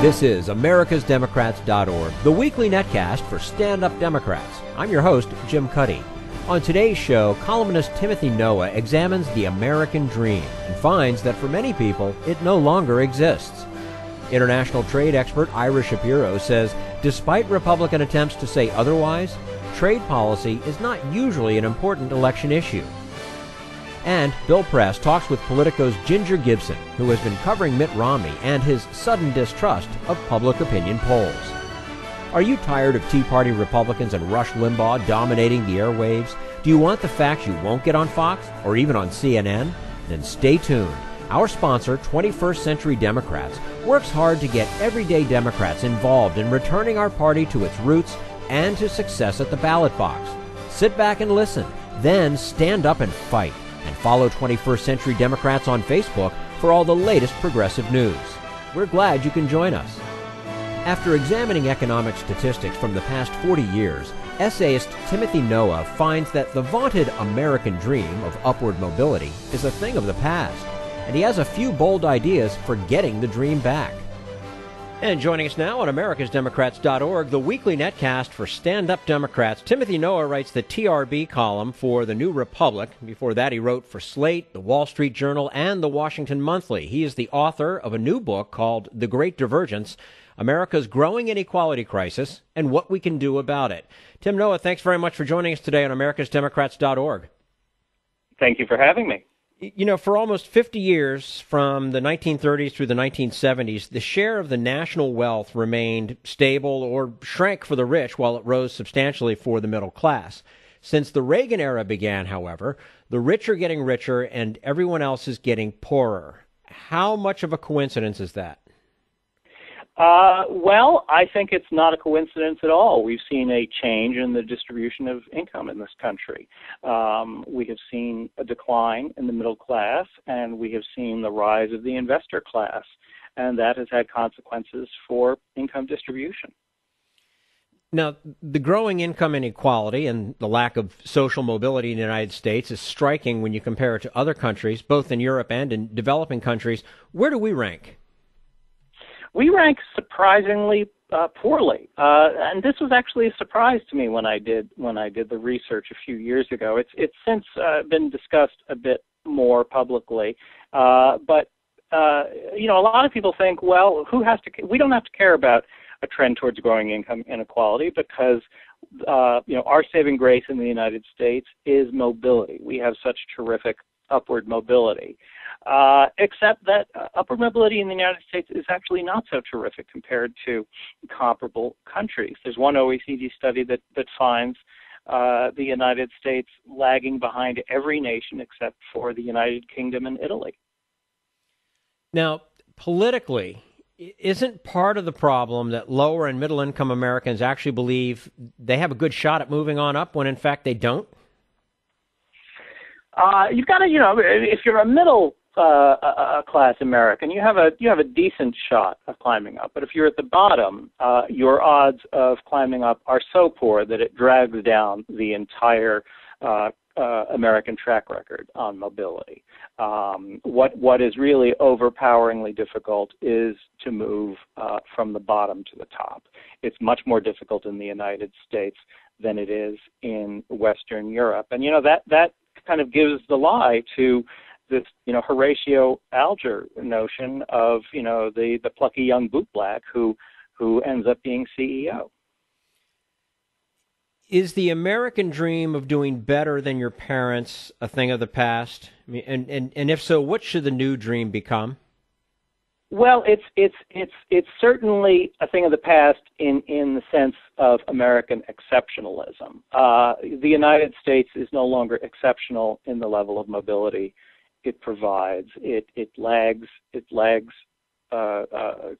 This is americasdemocrats.org, the weekly netcast for stand-up Democrats. I'm your host, Jim Cuddy. On today's show, columnist Timothy Noah examines the American dream and finds that for many people, it no longer exists. International trade expert Ira Shapiro says, despite Republican attempts to say otherwise, trade policy is not usually an important election issue. And Bill Press talks with Politico's Ginger Gibson, who has been covering Mitt Romney and his sudden distrust of public opinion polls. Are you tired of Tea Party Republicans and Rush Limbaugh dominating the airwaves? Do you want the facts you won't get on Fox or even on CNN? Then stay tuned. Our sponsor, 21st Century Democrats, works hard to get everyday Democrats involved in returning our party to its roots and to success at the ballot box. Sit back and listen, then stand up and fight. And follow 21st Century Democrats on Facebook for all the latest progressive news. We're glad you can join us. After examining economic statistics from the past 40 years, essayist Timothy Noah finds that the vaunted American dream of upward mobility is a thing of the past, and he has a few bold ideas for getting the dream back. And joining us now on americasdemocrats.org, the weekly netcast for stand-up Democrats, Timothy Noah writes the TRB column for The New Republic. Before that, he wrote for Slate, The Wall Street Journal, and The Washington Monthly. He is the author of a new book called The Great Divergence, America's Growing Inequality Crisis and What We Can Do About It. Tim Noah, thanks very much for joining us today on americasdemocrats.org. Thank you for having me. You know, for almost 50 years, from the 1930s through the 1970s, the share of the national wealth remained stable or shrank for the rich while it rose substantially for the middle class. Since the Reagan era began, however, the rich are getting richer and everyone else is getting poorer. How much of a coincidence is that? Well, I think it's not a coincidence at all. We've seen a change in the distribution of income in this country. We have seen a decline in the middle class, and we have seen the rise of the investor class, and that has had consequences for income distribution. Now, the growing income inequality and the lack of social mobility in the United States is striking when you compare it to other countries, both in Europe and in developing countries. Where do we rank? We rank surprisingly poorly, and this was actually a surprise to me when I did the research a few years ago. It's since been discussed a bit more publicly, but you know, a lot of people think, well, we don't have to care about a trend towards growing income inequality because you know, our saving grace in the United States is mobility. We have such terrific upward mobility. Except that upward mobility in the United States is actually not so terrific compared to comparable countries. There's one OECD study that finds the United States lagging behind every nation except for the United Kingdom and Italy. Now, politically, isn't part of the problem that lower and middle income Americans actually believe they have a good shot at moving on up when in fact they don't? You've got to, you know, if you're a middle class American, you have a decent shot of climbing up. But if you're at the bottom, your odds of climbing up are so poor that it drags down the entire American track record on mobility. What is really overpoweringly difficult is to move from the bottom to the top. It's much more difficult in the United States than it is in Western Europe. And, you know, that kind of gives the lie to this, you know, Horatio Alger notion of, you know, the plucky young bootblack who ends up being CEO. Is the American dream of doing better than your parents a thing of the past? I mean, and if so, what should the new dream become? Well, it's certainly a thing of the past in the sense of American exceptionalism. The United States is no longer exceptional in the level of mobility it provides. It lags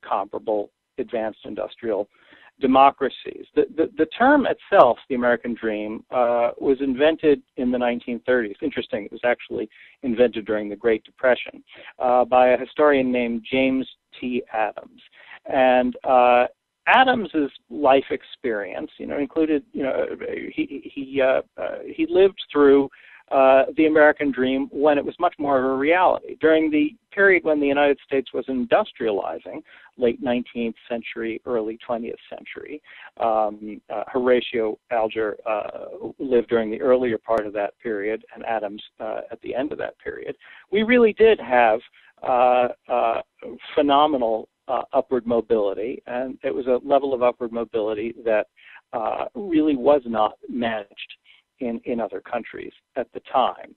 comparable advanced industrial democracies. The term itself, the American dream, was invented in the 1930s. Interesting, it was actually invented during the Great Depression by a historian named James T. Adams. And Adams's life experience, you know, included, you know, he lived through the American dream when it was much more of a reality. During the period when the United States was industrializing, late 19th century, early 20th century, Horatio Alger lived during the earlier part of that period, and Adams at the end of that period. We really did have phenomenal upward mobility, and it was a level of upward mobility that really was not matched in other countries at the time.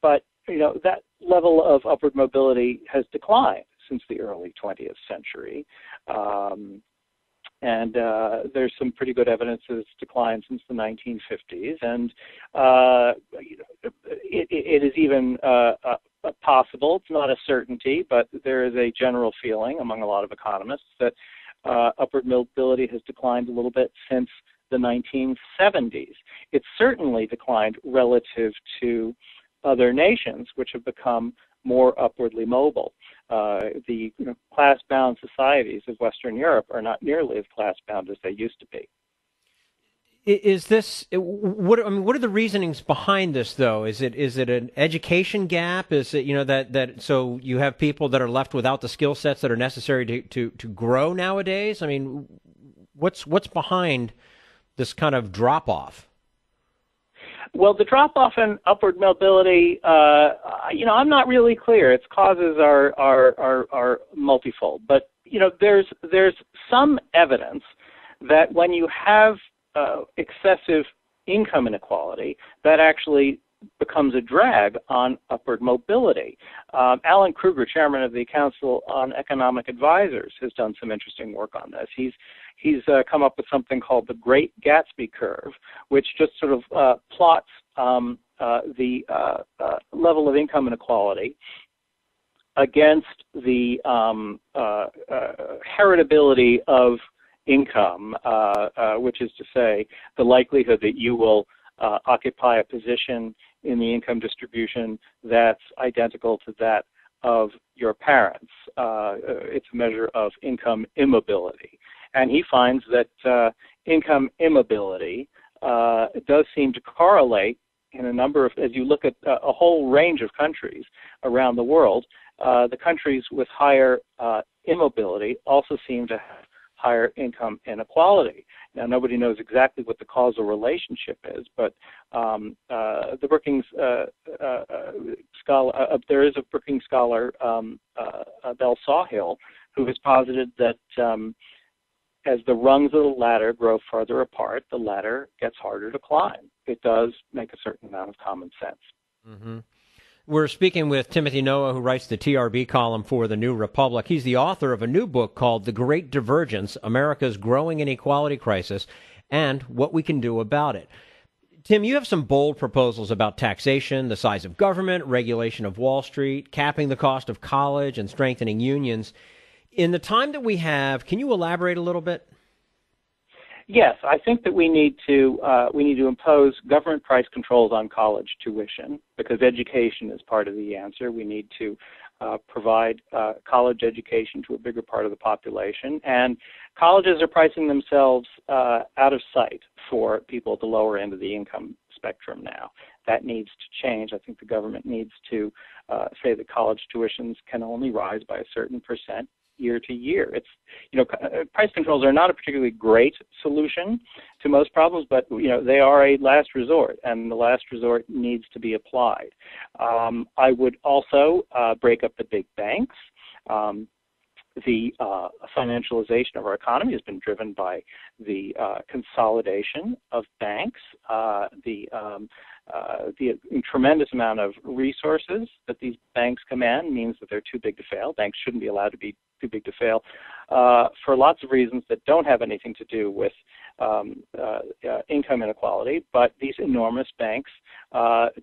But, that level of upward mobility has declined since the early 20th century. And there's some pretty good evidence that it's declined since the 1950s. And it is even possible, it's not a certainty, but there is a general feeling among a lot of economists that upward mobility has declined a little bit since the 1970s. It's certainly declined relative to other nations, which have become more upwardly mobile. The class-bound societies of Western Europe are not nearly as class-bound as they used to be. Is this what are the reasonings behind this, though? Is it an education gap? Is it that so you have people that are left without the skill sets that are necessary to grow nowadays? I mean, what's behind this kind of drop off? Well, the drop-off in upward mobility, I'm not really clear. Its causes are multifold, but there's some evidence that when you have excessive income inequality, that actually becomes a drag on upward mobility. Alan Kruger, chairman of the Council on Economic Advisors, has done some interesting work on this. He's come up with something called the Great Gatsby curve, which just sort of plots the level of income inequality against the heritability of income, which is to say the likelihood that you will occupy a position in the income distribution that's identical to that of your parents. It's a measure of income immobility. And he finds that income immobility does seem to correlate in a number of, as you look at a whole range of countries around the world, the countries with higher immobility also seem to have higher income inequality. Now, nobody knows exactly what the causal relationship is, but the Brookings scholar, there is a Brookings scholar, Bell Sawhill, who has posited that as the rungs of the ladder grow farther apart, the ladder gets harder to climb. It does make a certain amount of common sense. Mm-hmm. We're speaking with Timothy Noah, who writes the TRB column for The New Republic. He's the author of a new book called The Great Divergence, America's Growing Inequality Crisis, and What We Can Do About It. Tim, you have some bold proposals about taxation, the size of government, regulation of Wall Street, capping the cost of college, and strengthening unions. In the time that we have, can you elaborate a little bit? Yes, I think that we need to impose government price controls on college tuition because education is part of the answer. We need to provide college education to a bigger part of the population, and colleges are pricing themselves out of sight for people at the lower end of the income spectrum now. That needs to change. I think the government needs to say that college tuitions can only rise by a certain percent year to year. It's, price controls are not a particularly great solution to most problems, but, they are a last resort, and the last resort needs to be applied. I would also break up the big banks. The financialization of our economy has been driven by the consolidation of banks, the tremendous amount of resources that these banks command means that they're too big to fail. Banks shouldn't be allowed to be too big to fail for lots of reasons that don't have anything to do with income inequality, but these enormous banks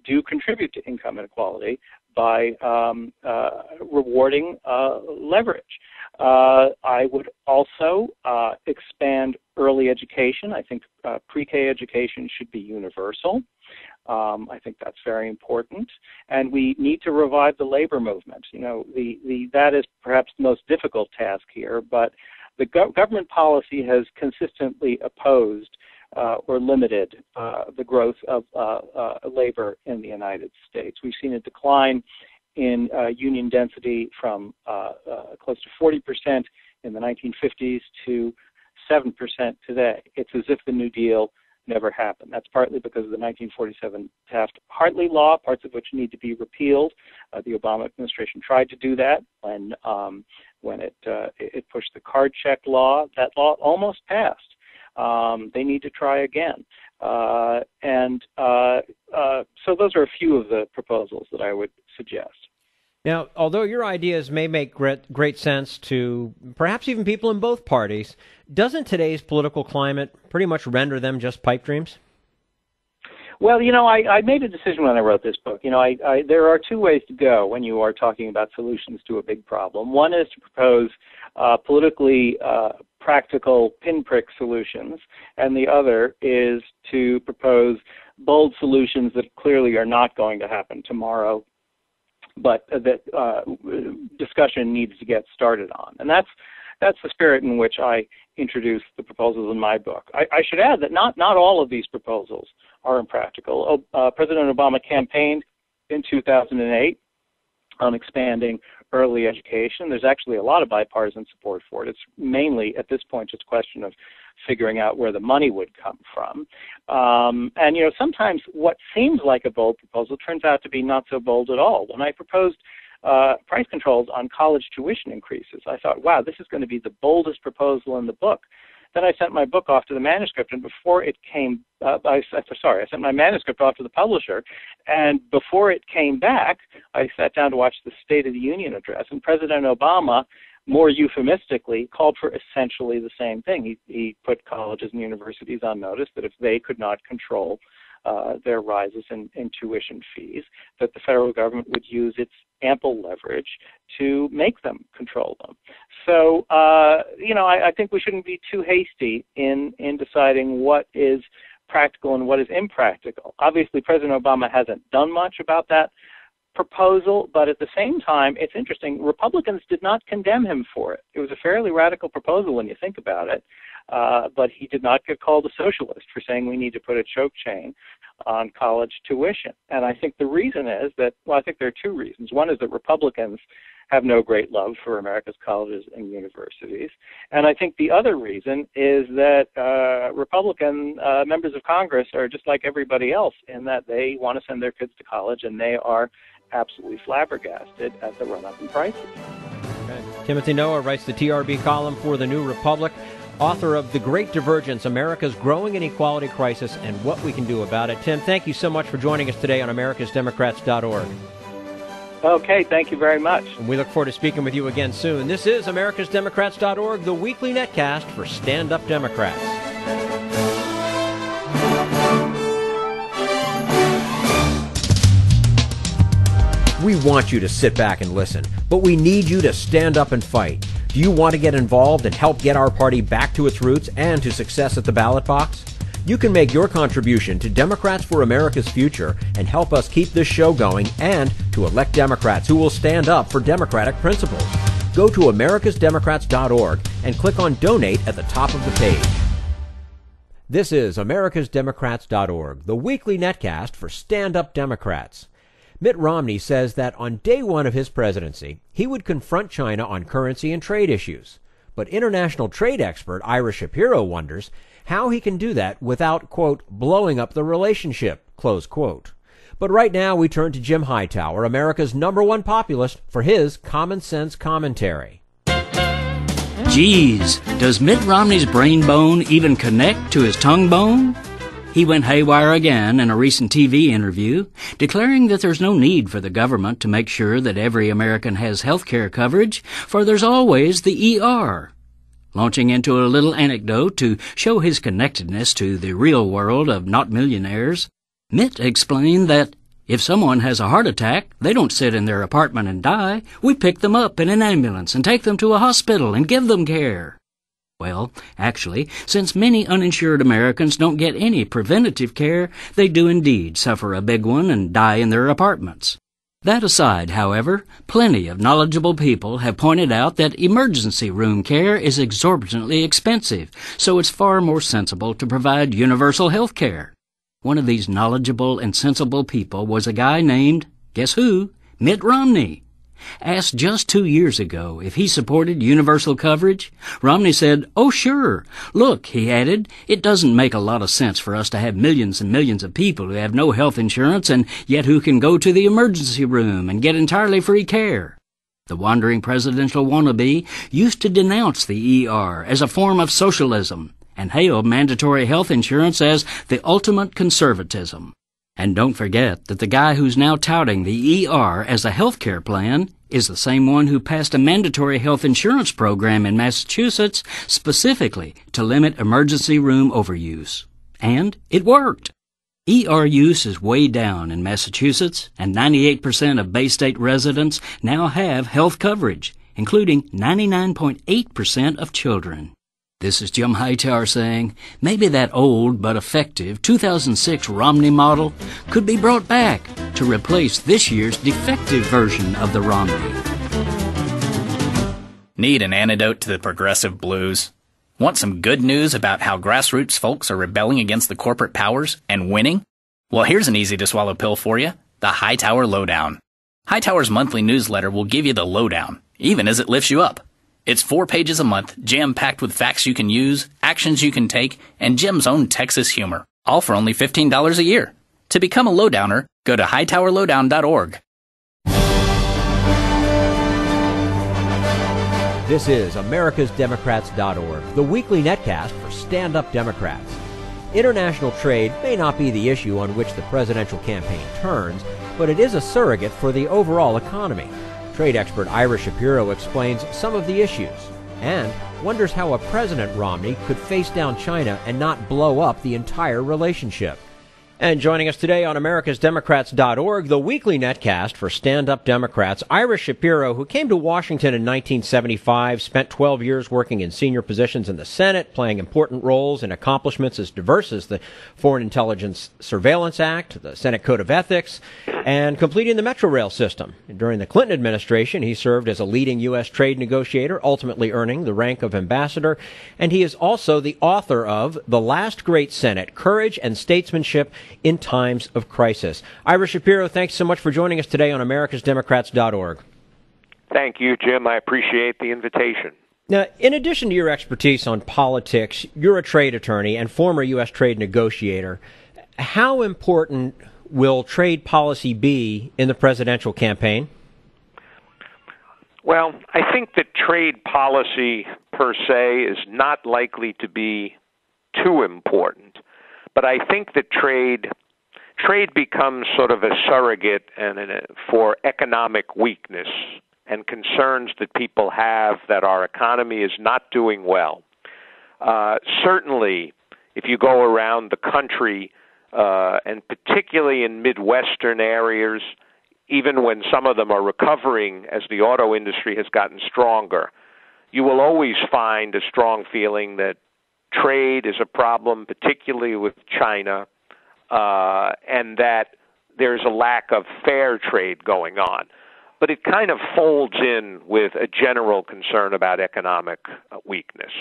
do contribute to income inequality by rewarding leverage. I would also expand early education. I think pre-K education should be universal. I think that's very important. And we need to revive the labor movement. That is perhaps the most difficult task here, but the government policy has consistently opposed or limited the growth of labor in the United States. We've seen a decline in union density from close to 40% in the 1950s to 7% today. It's as if the New Deal never happened. That's partly because of the 1947 Taft-Hartley law, parts of which need to be repealed. The Obama administration tried to do that when it pushed the card check law. That law almost passed. They need to try again. So those are a few of the proposals that I would suggest. Now, although your ideas may make great sense to perhaps even people in both parties, doesn't today's political climate pretty much render them just pipe dreams? Well, I made a decision when I wrote this book. There are two ways to go when you are talking about solutions to a big problem. One is to propose politically practical pinprick solutions, and the other is to propose bold solutions that clearly are not going to happen tomorrow, but that discussion needs to get started on. And that's the spirit in which I introduced the proposals in my book. I should add that not all of these proposals are impractical. President Obama campaigned in 2008 on expanding early education. There's actually a lot of bipartisan support for it. It's mainly, at this point, just a question of figuring out where the money would come from. And sometimes what seems like a bold proposal turns out to be not so bold at all. When I proposed price controls on college tuition increases, I thought, wow, this is going to be the boldest proposal in the book. Then I sent my book off to the manuscript, and before it came, I sent my manuscript off to the publisher, and before it came back, I sat down to watch the State of the Union address, and President Obama, more euphemistically, called for essentially the same thing. He put colleges and universities on notice that if they could not control their rises in tuition fees, that the federal government would use its ample leverage to make them control them. So, I think we shouldn't be too hasty in deciding what is practical and what is impractical. Obviously, President Obama hasn't done much about that proposal, but at the same time, it's interesting, Republicans did not condemn him for it. It was a fairly radical proposal when you think about it, but he did not get called a socialist for saying we need to put a choke chain on college tuition. And I think the reason is that, I think there are two reasons. One is that Republicans have no great love for America's colleges and universities. And I think the other reason is that Republican members of Congress are just like everybody else in that they want to send their kids to college, and they are absolutely flabbergasted at the run-up in prices. Okay. Timothy Noah writes the TRB column for The New Republic, author of The Great Divergence, America's Growing Inequality Crisis and What We Can Do About It. Tim, thank you so much for joining us today on americasdemocrats.org. Okay, thank you very much. And we look forward to speaking with you again soon. This is americasdemocrats.org, the weekly netcast for stand-up Democrats. We want you to sit back and listen, but we need you to stand up and fight. Do you want to get involved and help get our party back to its roots and to success at the ballot box? You can make your contribution to Democrats for America's Future and help us keep this show going and to elect Democrats who will stand up for democratic principles. Go to americasdemocrats.org and click on Donate at the top of the page. This is americasdemocrats.org, the weekly netcast for stand-up Democrats. Mitt Romney says that on day one of his presidency, he would confront China on currency and trade issues. But international trade expert Ira Shapiro wonders how he can do that without, quote, blowing up the relationship, close quote. But right now we turn to Jim Hightower, America's #1 populist, for his common sense commentary. Geez, does Mitt Romney's brain bone even connect to his tongue bone? He went haywire again in a recent TV interview, declaring that there's no need for the government to make sure that every American has health care coverage, for there's always the ER. Launching into a little anecdote to show his connectedness to the real world of not millionaires, Mitt explained that if someone has a heart attack, they don't sit in their apartment and die. We pick them up in an ambulance and take them to a hospital and give them care. Well, actually, since many uninsured Americans don't get any preventative care, they do indeed suffer a big one and die in their apartments. That aside, however, plenty of knowledgeable people have pointed out that emergency room care is exorbitantly expensive, so it's far more sensible to provide universal health care. One of these knowledgeable and sensible people was a guy named, guess who? Mitt Romney. Asked just 2 years ago if he supported universal coverage, Romney said, "Oh, sure. Look," he added, "it doesn't make a lot of sense for us to have millions and millions of people who have no health insurance and yet who can go to the emergency room and get entirely free care." The wandering presidential wannabe used to denounce the ER as a form of socialism and hailed mandatory health insurance as the ultimate conservatism. And don't forget that the guy who's now touting the ER as a health care plan is the same one who passed a mandatory health insurance program in Massachusetts specifically to limit emergency room overuse. And it worked. ER use is way down in Massachusetts, and 98% of Bay State residents now have health coverage, including 99.8% of children. This is Jim Hightower saying, maybe that old but effective 2006 Romney model could be brought back to replace this year's defective version of the Romney. Need an antidote to the progressive blues? Want some good news about how grassroots folks are rebelling against the corporate powers and winning? Well, here's an easy-to-swallow pill for you, the Hightower Lowdown. Hightower's monthly newsletter will give you the lowdown, even as it lifts you up. It's 4 pages a month, jam-packed with facts you can use, actions you can take, and Jim's own Texas humor, all for only $15 a year. To become a lowdowner, go to hightowerlowdown.org. This is americasdemocrats.org, the weekly netcast for stand-up Democrats. International trade may not be the issue on which the presidential campaign turns, but it is a surrogate for the overall economy. Trade expert Ira Shapiro explains some of the issues and wonders how a President Romney could face down China and not blow up the entire relationship. And joining us today on americasdemocrats.org, the weekly netcast for stand-up Democrats, Ira Shapiro, who came to Washington in 1975, spent 12 years working in senior positions in the Senate, playing important roles in accomplishments as diverse as the Foreign Intelligence Surveillance Act, the Senate Code of Ethics, and completing the Metro Rail system. During the Clinton administration, he served as a leading U.S. trade negotiator, ultimately earning the rank of ambassador, and he is also the author of The Last Great Senate, Courage and Statesmanship in Times of Crisis. Ira Shapiro, thanks so much for joining us today on americasdemocrats.org. Thank you, Jim. I appreciate the invitation. Now, in addition to your expertise on politics, you're a trade attorney and former U.S. trade negotiator. How important will trade policy be in the presidential campaign? Well, I think that trade policy per se is not likely to be too important. But I think that trade becomes sort of a surrogate for economic weakness and concerns that people have that our economy is not doing well. Certainly, if you go around the country, and particularly in Midwestern areas, even when some of them are recovering as the auto industry has gotten stronger, you will always find a strong feeling that trade is a problem, particularly with China, and that there's a lack of fair trade going on. But it kind of folds in with a general concern about economic weakness.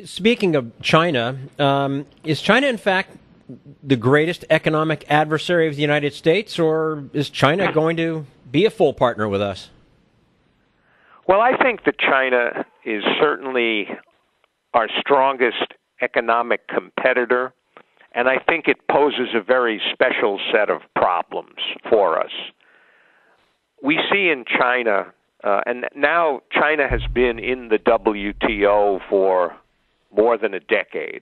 Speaking of China, is China, in fact, the greatest economic adversary of the United States, or is China going to be a full partner with us? Well, I think that China is certainly our strongest economic competitor, and I think it poses a very special set of problems for us. We see in China, and now China has been in the WTO for more than a decade.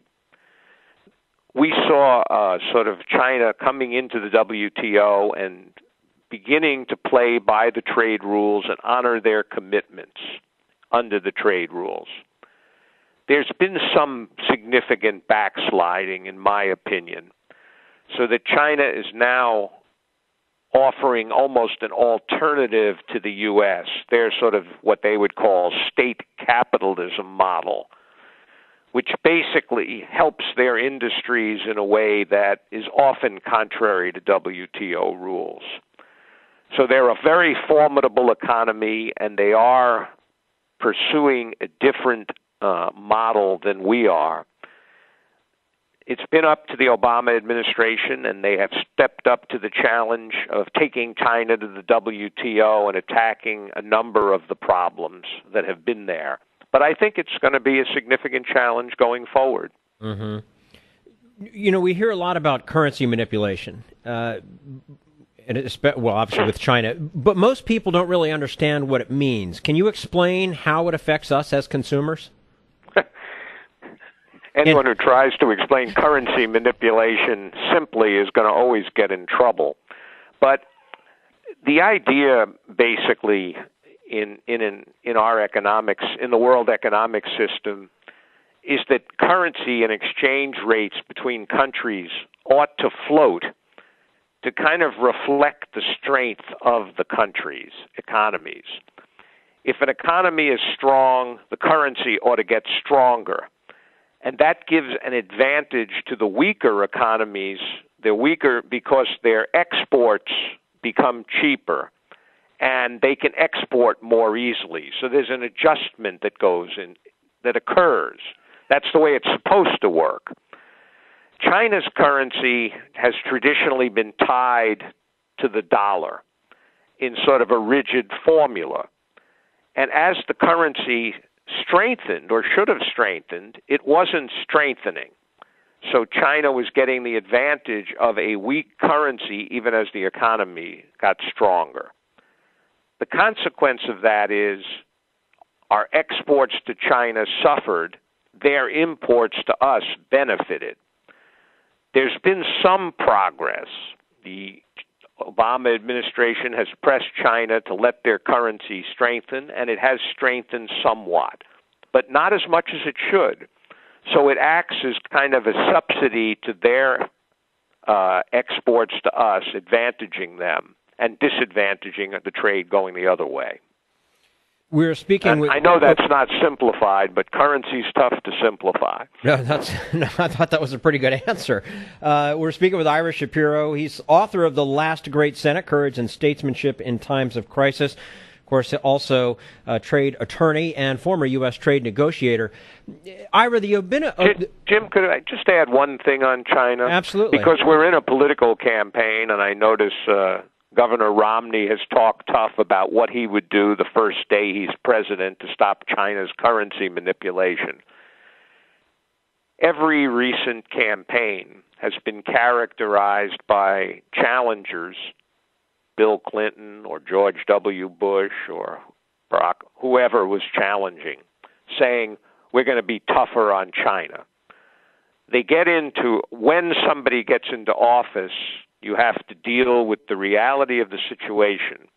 We saw sort of China coming into the WTO and beginning to play by the trade rules and honor their commitments under the trade rules. There's been some significant backsliding, in my opinion, so that China is now offering almost an alternative to the U.S. They're sort of what they would call state capitalism model, which basically helps their industries in a way that is often contrary to WTO rules. So they're a very formidable economy, and they are pursuing a different model than we are. It's been up to the Obama administration, and they have stepped up to the challenge of taking China to the WTO and attacking a number of the problems that have been there. But I think it's going to be a significant challenge going forward. Mm-hmm. You know, we hear a lot about currency manipulation, and obviously with China, but most people don't really understand what it means. Can you explain how it affects us as consumers? Anyone who tries to explain currency manipulation simply is going to always get in trouble. But the idea, basically, in our economics, in the world economic system, is that currency and exchange rates between countries ought to float to kind of reflect the strength of the country's economies. If an economy is strong, the currency ought to get stronger. And that gives an advantage to the weaker economies. They're weaker because their exports become cheaper, and they can export more easily. So there's an adjustment that goes in, that occurs. That's the way it's supposed to work. China's currency has traditionally been tied to the dollar in sort of a rigid formula. And as the currency strengthened, or should have strengthened, it wasn't strengthening. So China was getting the advantage of a weak currency even as the economy got stronger. The consequence of that is our exports to China suffered, their imports to us benefited. There's been some progress. The Obama administration has pressed China to let their currency strengthen, and it has strengthened somewhat, but not as much as it should. So it acts as kind of a subsidy to their exports to us, advantaging them and disadvantaging the trade going the other way. We're speaking with... I know that's not simplified, but currency's tough to simplify. No, I thought that was a pretty good answer. We're speaking with Ira Shapiro. He's author of The Last Great Senate, Courage and Statesmanship in Times of Crisis. Of course, also a trade attorney and former U.S. trade negotiator. Ira, Jim, could I just add one thing on China? Absolutely. Because we're in a political campaign, and I notice... Governor Romney has talked tough about what he would do the first day he's president to stop China's currency manipulation. Every recent campaign has been characterized by challengers, Bill Clinton or George W. Bush or Barack, whoever was challenging, saying, we're going to be tougher on China. They get into, when somebody gets into office, you have to deal with the reality of the situation,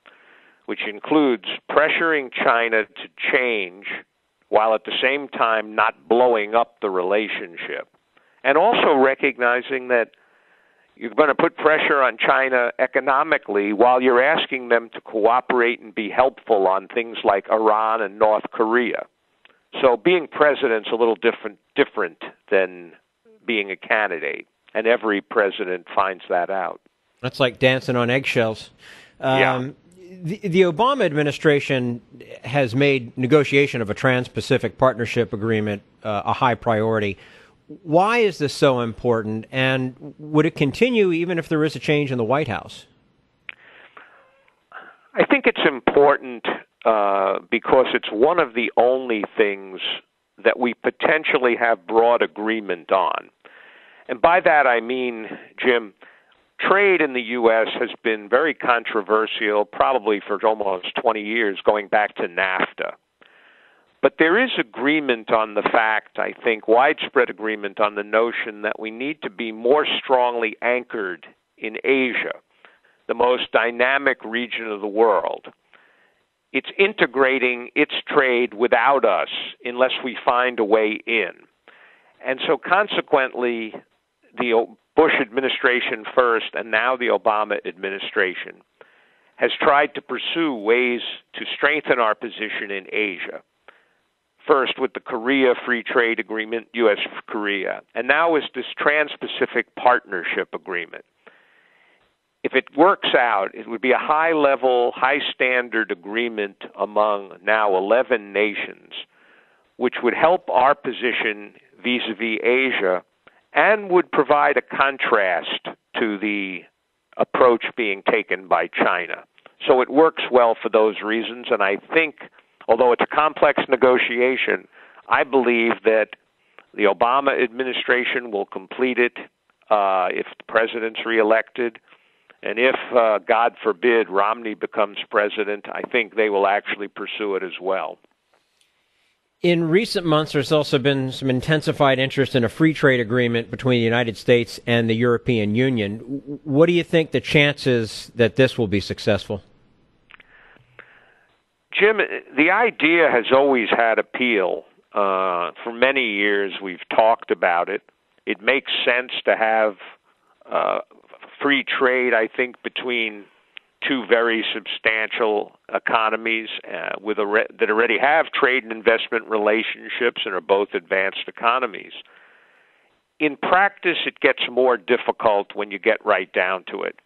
which includes pressuring China to change while at the same time not blowing up the relationship, and also recognizing that you're going to put pressure on China economically while you're asking them to cooperate and be helpful on things like Iran and North Korea. So being president's a little different than being a candidate. And every president finds that out. That's like dancing on eggshells. The Obama administration has made negotiation of a Trans-Pacific Partnership Agreement a high priority. Why is this so important, and would it continue even if there is a change in the White House? I think it's important because it's one of the only things that we potentially have broad agreement on. And by that I mean, Jim, trade in the U.S. has been very controversial, probably for almost 20 years, going back to NAFTA. But there is agreement on the fact, I think, widespread agreement on the notion that we need to be more strongly anchored in Asia, the most dynamic region of the world. It's integrating its trade without us unless we find a way in. And so consequently, the Bush administration first and now the Obama administration has tried to pursue ways to strengthen our position in Asia. First with the Korea Free Trade Agreement, U.S.-Korea, and now is this Trans-Pacific Partnership Agreement. if it works out, it would be a high-level, high-standard agreement among now 11 nations, which would help our position vis-a-vis Asia and would provide a contrast to the approach being taken by China. So it works well for those reasons, and I think, although it's a complex negotiation, I believe that the Obama administration will complete it if the president's reelected. And if, God forbid, Romney becomes president, I think they will actually pursue it as well. In recent months, there's also been some intensified interest in a free trade agreement between the United States and the European Union. What do you think the chances that this will be successful? Jim, the idea has always had appeal. For many years, we've talked about it. It makes sense to have free trade, I think, between two very substantial economies that already have trade and investment relationships and are both advanced economies. In practice, it gets more difficult when you get right down to it.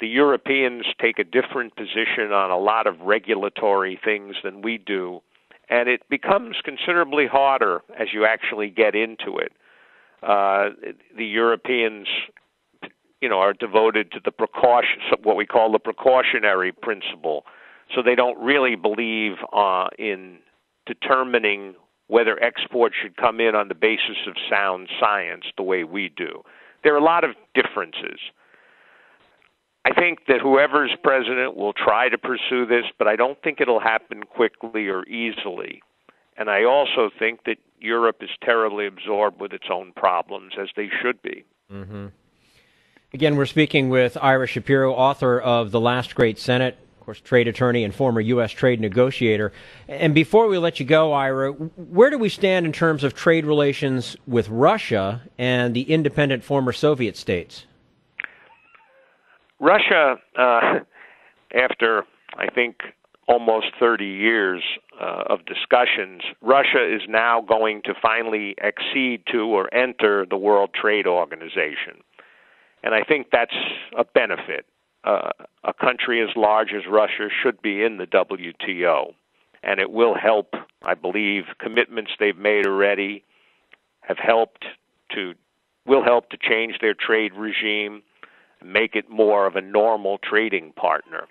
The Europeans take a different position on a lot of regulatory things than we do, and it becomes considerably harder as you actually get into it. The Europeans are devoted to the what we call the precautionary principle. So they don't really believe in determining whether exports should come in on the basis of sound science the way we do. There are a lot of differences. I think that whoever's president will try to pursue this, but I don't think it'll happen quickly or easily. And I also think that Europe is terribly absorbed with its own problems, as they should be. Mm-hmm. Again, we're speaking with Ira Shapiro, author of The Last Great Senate, of course, trade attorney and former U.S. trade negotiator. And before we let you go, Ira, where do we stand in terms of trade relations with Russia and the independent former Soviet states? Russia, after, I think, almost 30 years of discussions, Russia is now going to finally accede to or enter the World Trade Organization. And I think that's a benefit. A country as large as Russia should be in the WTO. And it will help, I believe, commitments they've made already will help to change their trade regime, make it more of a normal trading partner.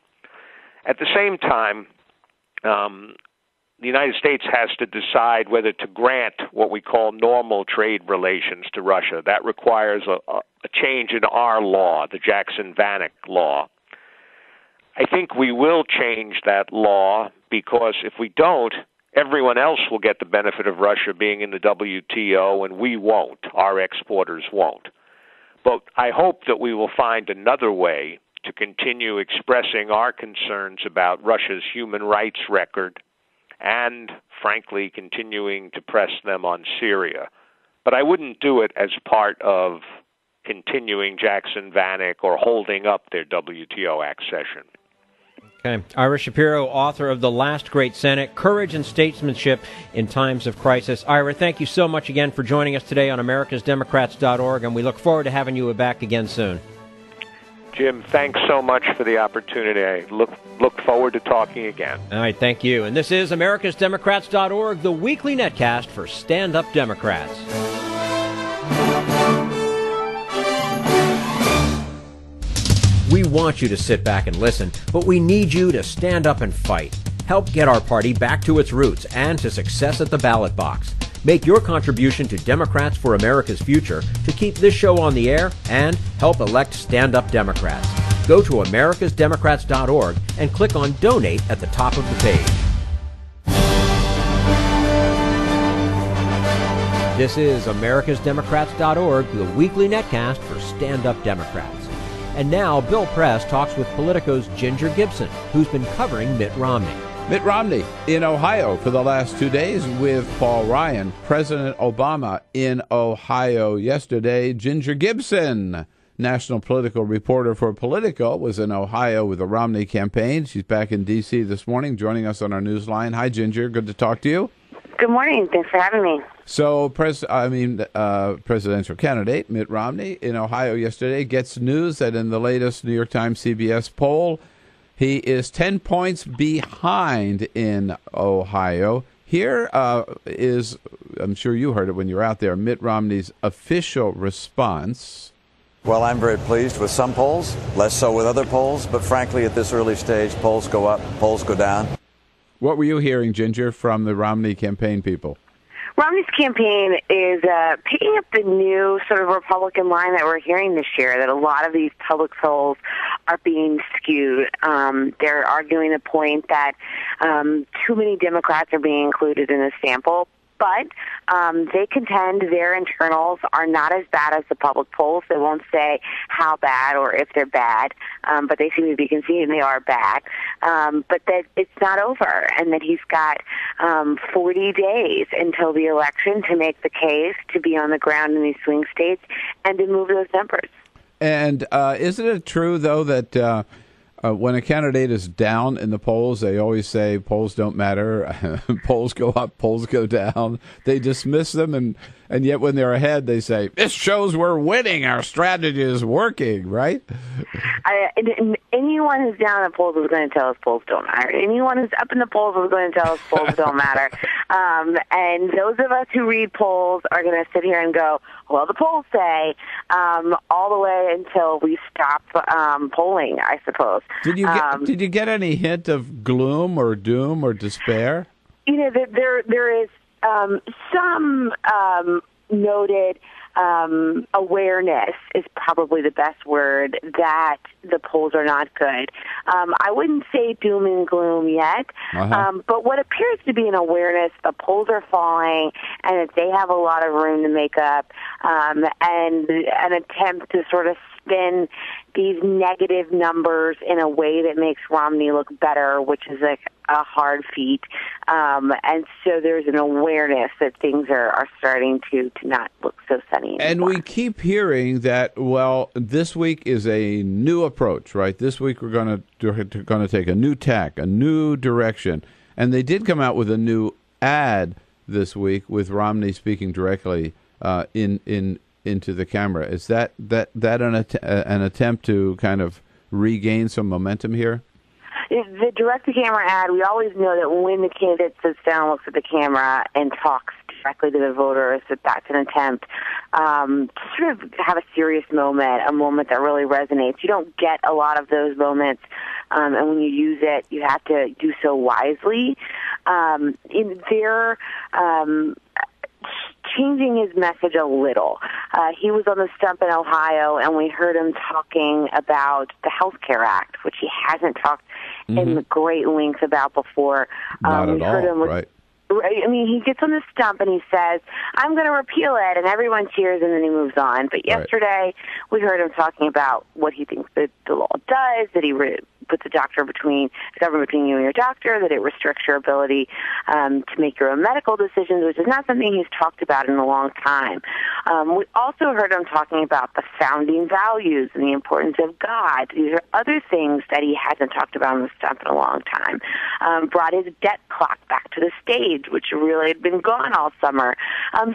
At the same time, the United States has to decide whether to grant what we call normal trade relations to Russia. That requires a change in our law, the Jackson-Vanik law. I think we will change that law because if we don't, everyone else will get the benefit of Russia being in the WTO and we won't. Our exporters won't. But I hope that we will find another way to continue expressing our concerns about Russia's human rights record and, frankly, continuing to press them on Syria. But I wouldn't do it as part of continuing Jackson-Vanik or holding up their WTO accession. Okay. Ira Shapiro, author of The Last Great Senate, Courage and Statesmanship in Times of Crisis. Ira, thank you so much again for joining us today on americasdemocrats.org, and we look forward to having you back again soon. Jim, thanks so much for the opportunity. I look forward to talking again. All right, thank you. And this is americasdemocrats.org, the weekly netcast for stand-up Democrats. We want you to sit back and listen, but we need you to stand up and fight. Help get our party back to its roots and to success at the ballot box. Make your contribution to Democrats for America's Future to keep this show on the air and help elect stand-up Democrats. Go to americasdemocrats.org and click on Donate at the top of the page. This is americasdemocrats.org, the weekly netcast for stand-up Democrats. And now, Bill Press talks with Politico's Ginger Gibson, who's been covering Mitt Romney. Mitt Romney in Ohio for the last 2 days with Paul Ryan. President Obama in Ohio yesterday. Ginger Gibson, national political reporter for Politico, was in Ohio with the Romney campaign. She's back in D.C. this morning, joining us on our Newsline. Hi, Ginger. Good to talk to you. Good morning. Thanks for having me. So, presidential candidate Mitt Romney in Ohio yesterday gets news that in the latest New York Times CBS poll, he is 10 points behind in Ohio. Here is, I'm sure you heard it when you were out there, Mitt Romney's official response. Well, I'm very pleased with some polls, less so with other polls, but frankly, at this early stage, polls go up, polls go down. What were you hearing, Ginger, from the Romney campaign people? Romney's campaign is picking up the new sort of Republican line that we're hearing this year, that a lot of these public polls are being skewed. They're arguing the point that too many Democrats are being included in the sample, but they contend their internals are not as bad as the public polls. They won't say how bad or if they're bad, but they seem to be conceding they are bad. But that it's not over, and that he's got 40 days until the election to make the case, to be on the ground in these swing states, and to move those numbers. And isn't it true, though, that when a candidate is down in the polls, they always say polls don't matter, polls go up, polls go down. They dismiss them, and yet when they're ahead, they say, this shows we're winning, our strategy is working, right? Anyone who's down in the polls is going to tell us polls don't matter. Anyone who's up in the polls is going to tell us polls don't matter. And those of us who read polls are going to sit here and go, well, the polls say, all the way until we stop polling, I suppose. Did you get any hint of gloom or doom or despair? You know, there is some noted awareness is probably the best word that the polls are not good. I wouldn't say doom and gloom yet, but what appears to be an awareness, the polls are falling, and that they have a lot of room to make up, and an attempt to sort of spin these negative numbers in a way that makes Romney look better, which is like a hard feat. And so there's an awareness that things are starting to not look so sunny anymore. And we keep hearing that, well, this week is a new approach, right? This week we're going to take a new tack, a new direction. And they did come out with a new ad this week with Romney speaking directly into the camera. Is that an attempt to kind of regain some momentum here? The direct-to-camera ad, we always know that when the candidate sits down, looks at the camera, and talks directly to the voters, that's an attempt to sort of have a serious moment, a moment that really resonates. You don't get a lot of those moments, and when you use it, you have to do so wisely. Changing his message a little. He was on the stump in Ohio, and we heard him talking about the Health Care Act, which he hasn't talked in the great length about before. Not at all, right? I mean, he gets on the stump and he says, I'm going to repeal it, and everyone cheers, and then he moves on. But yesterday, we heard him talking about what he thinks that the law does, that he puts the government between you and your doctor, that it restricts your ability to make your own medical decisions, which is not something he's talked about in a long time. We also heard him talking about the founding values and the importance of God. These are other things that he hasn't talked about on the stump in a long time. Brought his debt clock back to the stage, which really had been gone all summer.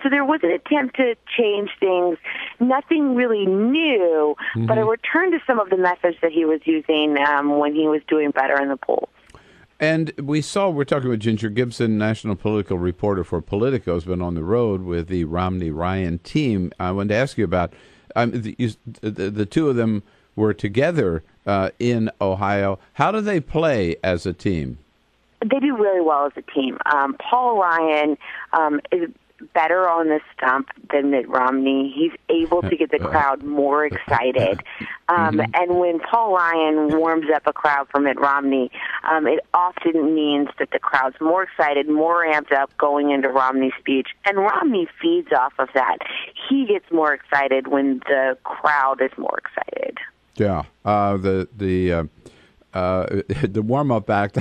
So there was an attempt to change things. Nothing really new, but a return to some of the methods that he was using when he was doing better in the polls. And we're talking with Ginger Gibson, national political reporter for Politico, has been on the road with the Romney-Ryan team. I wanted to ask you about, the two of them were together in Ohio. How do they play as a team? They do really well as a team. Paul Ryan is better on the stump than Mitt Romney. He's able to get the crowd more excited. And when Paul Ryan warms up a crowd for Mitt Romney, it often means that the crowd's more excited, more amped up going into Romney's speech. And Romney feeds off of that. He gets more excited when the crowd is more excited. Yeah. The warm-up act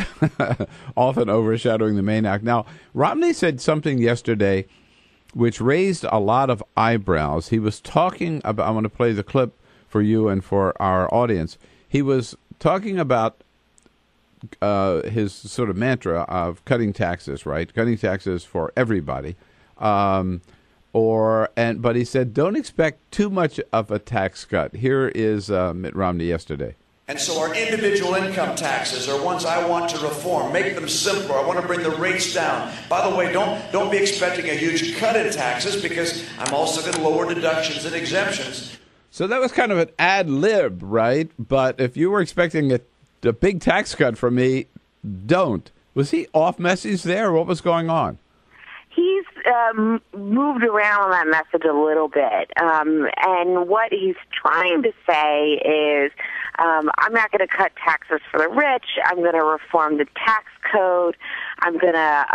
often overshadowing the main act. Now, Romney said something yesterday which raised a lot of eyebrows. He was talking about, I want to play the clip for you and for our audience. He was talking about his sort of mantra of cutting taxes, right? Cutting taxes for everybody. But he said, don't expect too much of a tax cut. Here is Mitt Romney yesterday. And so our individual income taxes are ones I want to reform, make them simpler. I want to bring the rates down. By the way, don't be expecting a huge cut in taxes, because I'm also going to lower deductions and exemptions. So that was kind of an ad lib, right? But if you were expecting a big tax cut from me, don't. Was he off message there? What was going on? He's moved around on that message a little bit. And what he's trying to say is, I'm not going to cut taxes for the rich. I'm going to reform the tax code. I'm going to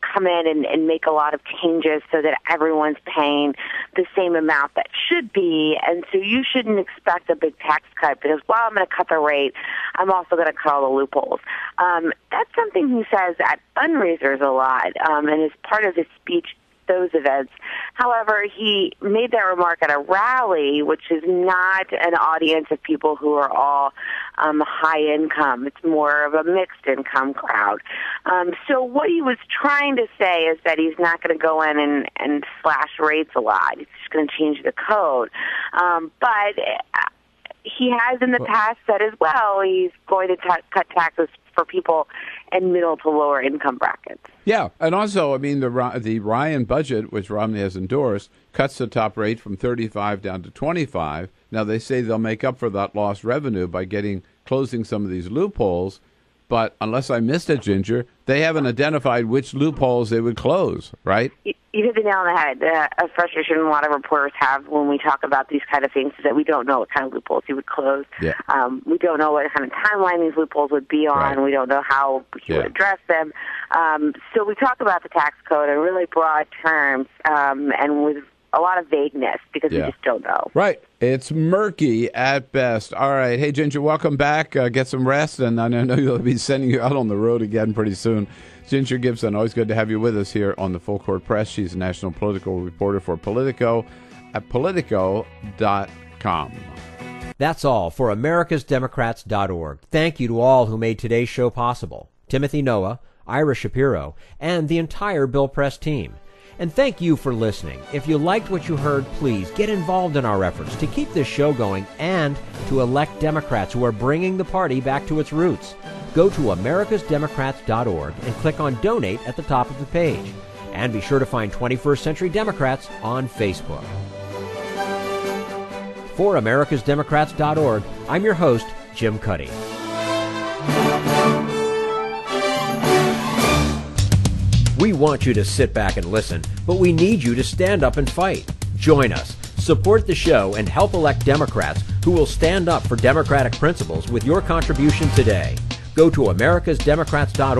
come in and make a lot of changes so that everyone's paying the same amount that should be. And so you shouldn't expect a big tax cut, because while I'm going to cut the rate, I'm also going to cut all the loopholes. That's something he says at fundraisers a lot, and is part of his speech, those events. However, he made that remark at a rally, which is not an audience of people who are all high income. It's more of a mixed income crowd. So what he was trying to say is that he's not going to go in and slash rates a lot. He's just going to change the code. But he has in the past said as well he's going to cut taxes for people in middle to lower income brackets. Yeah, and also, I mean, the Ryan budget, which Romney has endorsed, cuts the top rate from 35 down to 25. Now, they say they'll make up for that lost revenue by closing some of these loopholes. But unless I missed it, Ginger, they haven't identified which loopholes they would close, right? You hit the nail on the head. A frustration a lot of reporters have when we talk about these kind of things is that we don't know what kind of loopholes he would close. Yeah. We don't know what kind of timeline these loopholes would be on. Right. We don't know how he would address them. So we talk about the tax code in really broad terms and with a lot of vagueness, because we just don't know. Right. It's murky at best. All right. Hey, Ginger, welcome back. Get some rest, and I know you'll be sending you out on the road again pretty soon. Ginger Gibson, always good to have you with us here on the Full Court Press. She's a national political reporter for Politico at Politico.com. That's all for americasdemocrats.org. Thank you to all who made today's show possible. Timothy Noah, Ira Shapiro, and the entire Bill Press team. And thank you for listening. If you liked what you heard, please get involved in our efforts to keep this show going and to elect Democrats who are bringing the party back to its roots. Go to americasdemocrats.org and click on Donate at the top of the page. And be sure to find 21st Century Democrats on Facebook. For americasdemocrats.org, I'm your host, Jim Cuddy. We want you to sit back and listen, but we need you to stand up and fight. Join us, support the show, and help elect Democrats who will stand up for democratic principles with your contribution today. Go to americasdemocrats.org.